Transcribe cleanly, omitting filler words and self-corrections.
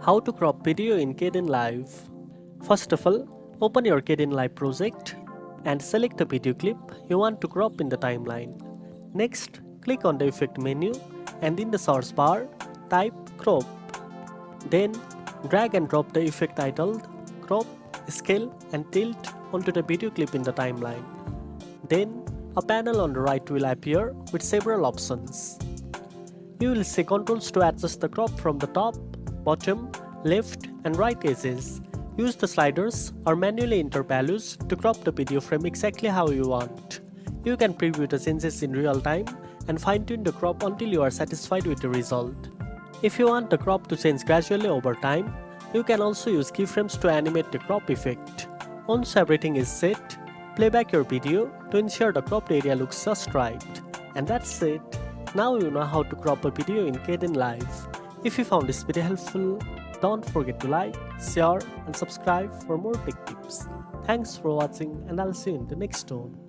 How to crop video in Kdenlive. First of all, open your Kdenlive project and select the video clip you want to crop in the timeline. Next, click on the effect menu and in the search bar, type crop. Then, drag and drop the effect titled crop, scale and tilt onto the video clip in the timeline. Then, a panel on the right will appear with several options. You will see controls to adjust the crop from the top, bottom, left and right edges. Use the sliders or manually enter values to crop the video frame exactly how you want. You can preview the changes in real time and fine-tune the crop until you are satisfied with the result. If you want the crop to change gradually over time, you can also use keyframes to animate the crop effect. Once everything is set, play back your video to ensure the cropped area looks just right. And that's it. Now you know how to crop a video in Kdenlive. If you found this video helpful, don't forget to like, share and subscribe for more tech tips. Thanks for watching and I'll see you in the next one.